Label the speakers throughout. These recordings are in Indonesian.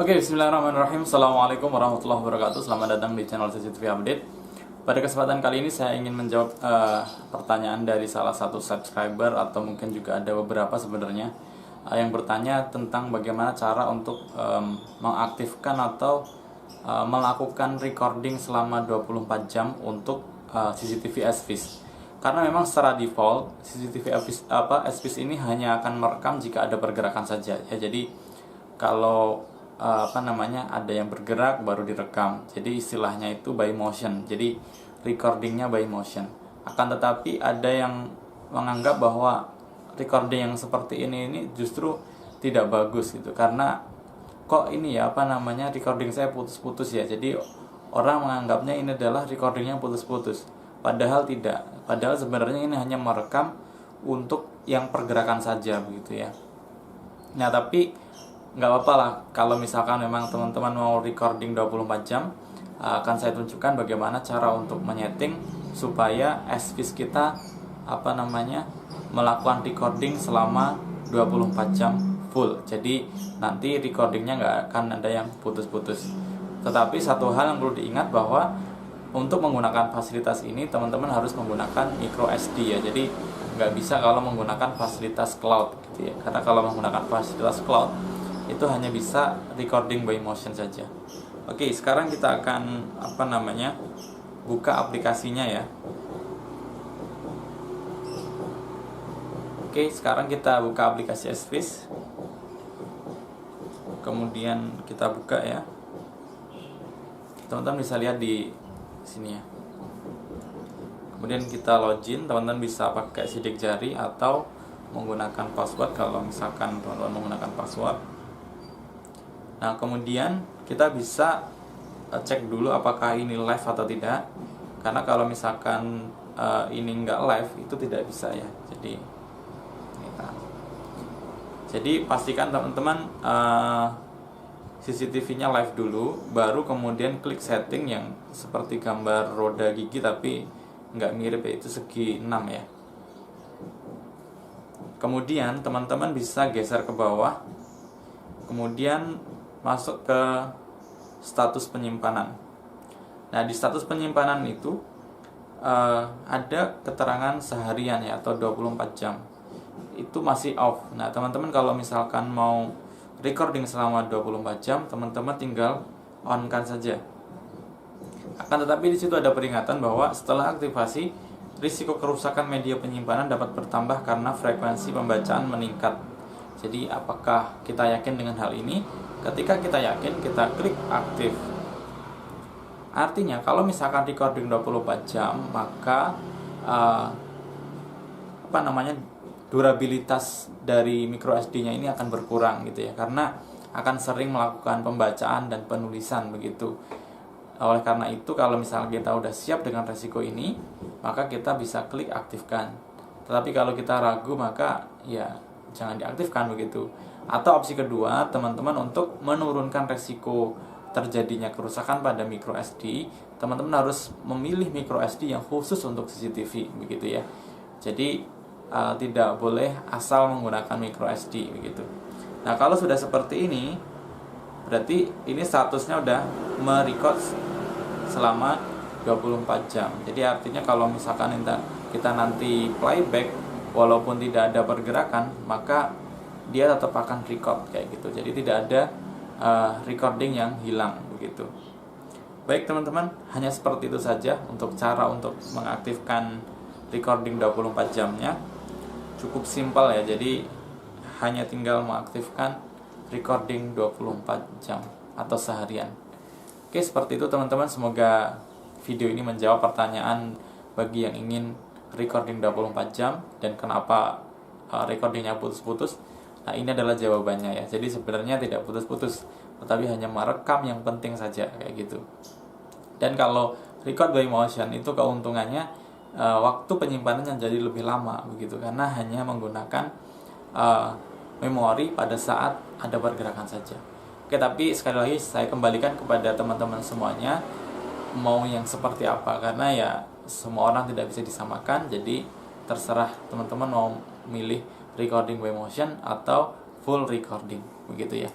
Speaker 1: Oke, bismillahirrahmanirrahim. Assalamualaikum warahmatullahi wabarakatuh. Selamat datang di channel CCTV Update. Pada kesempatan kali ini saya ingin menjawab pertanyaan dari salah satu subscriber, atau mungkin juga ada beberapa sebenarnya yang bertanya tentang bagaimana cara untuk mengaktifkan atau melakukan recording selama 24 jam untuk CCTV SVIS. Karena memang secara default CCTV SVIS ini hanya akan merekam jika ada pergerakan saja ya. Jadi kalau ada yang bergerak baru direkam. Jadi istilahnya itu by motion. Jadi recordingnya by motion. Akan tetapi ada yang menganggap bahwa recording yang seperti ini justru tidak bagus gitu. Karena kok ini ya recording saya putus-putus ya. Jadi orang menganggapnya ini adalah recordingnya putus-putus. Padahal tidak. Padahal sebenarnya ini hanya merekam untuk yang pergerakan saja begitu ya. Nah, tapi nggak apa-apa lah kalau misalkan memang teman-teman mau recording 24 jam. Akan saya tunjukkan bagaimana cara untuk menyeting supaya SVIS kita melakukan recording selama 24 jam full. Jadi nanti recordingnya nggak akan ada yang putus-putus. Tetapi satu hal yang perlu diingat bahwa untuk menggunakan fasilitas ini teman-teman harus menggunakan micro SD ya. Jadi nggak bisa kalau menggunakan fasilitas cloud gitu ya. Karena kalau menggunakan fasilitas cloud itu hanya bisa recording by motion saja. Oke, sekarang kita akan buka aplikasinya ya. Oke, sekarang kita buka aplikasi SVIS. Kemudian kita buka ya. Teman-teman bisa lihat di sini ya. Kemudian kita login, teman-teman bisa pakai sidik jari atau menggunakan password kalau misalkan teman-teman menggunakan password. Nah, kemudian kita bisa cek dulu apakah ini live atau tidak. Karena kalau misalkan ini nggak live, itu tidak bisa ya. Jadi pastikan teman-teman CCTV-nya live dulu, baru kemudian klik setting yang seperti gambar roda gigi tapi nggak mirip ya, itu segi 6 ya. Kemudian teman-teman bisa geser ke bawah, kemudian masuk ke status penyimpanan. Nah, di status penyimpanan itu ada keterangan seharian ya, atau 24 jam. Itu masih off. Nah, teman-teman kalau misalkan mau recording selama 24 jam, teman-teman tinggal on-kan saja. Akan tetapi di situ ada peringatan bahwa setelah aktivasi, risiko kerusakan media penyimpanan dapat bertambah karena frekuensi pembacaan meningkat. Jadi apakah kita yakin dengan hal ini? Ketika kita yakin, kita klik aktif. Artinya kalau misalkan recording 24 jam, maka durabilitas dari micro SD-nya ini akan berkurang gitu ya, karena akan sering melakukan pembacaan dan penulisan begitu. Oleh karena itu, kalau misalnya kita udah siap dengan resiko ini, maka kita bisa klik aktifkan. Tetapi kalau kita ragu, maka ya jangan diaktifkan begitu. Atau opsi kedua, teman-teman untuk menurunkan resiko terjadinya kerusakan pada micro SD, teman-teman harus memilih micro SD yang khusus untuk CCTV begitu ya. Jadi tidak boleh asal menggunakan micro SD begitu. Nah, kalau sudah seperti ini, berarti ini statusnya udah merecord selama 24 jam. Jadi artinya kalau misalkan kita nanti playback walaupun tidak ada pergerakan, maka dia tetap akan record kayak gitu. Jadi tidak ada recording yang hilang begitu. Baik teman-teman, hanya seperti itu saja untuk cara untuk mengaktifkan recording 24 jamnya. Cukup simpel ya. Jadi hanya tinggal mengaktifkan recording 24 jam atau seharian. Oke, seperti itu teman-teman. Semoga video ini menjawab pertanyaan bagi yang ingin recording 24 jam dan kenapa recordingnya putus-putus. Nah, ini adalah jawabannya ya. Jadi sebenarnya tidak putus-putus, tetapi hanya merekam yang penting saja kayak gitu. Dan kalau record by motion itu keuntungannya waktu penyimpanannya jadi lebih lama begitu, karena hanya menggunakan memori pada saat ada pergerakan saja. Oke, tapi sekali lagi saya kembalikan kepada teman-teman semuanya mau yang seperti apa, karena ya semua orang tidak bisa disamakan. Jadi terserah teman-teman mau milih recording by motion atau full recording begitu ya.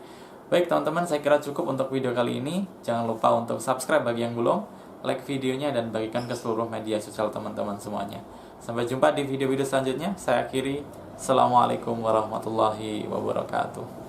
Speaker 1: Baik teman-teman, saya kira cukup untuk video kali ini. Jangan lupa untuk subscribe bagi yang belum, like videonya, dan bagikan ke seluruh media sosial teman-teman semuanya. Sampai jumpa di video-video selanjutnya. Saya akhiri. Assalamualaikum warahmatullahi wabarakatuh.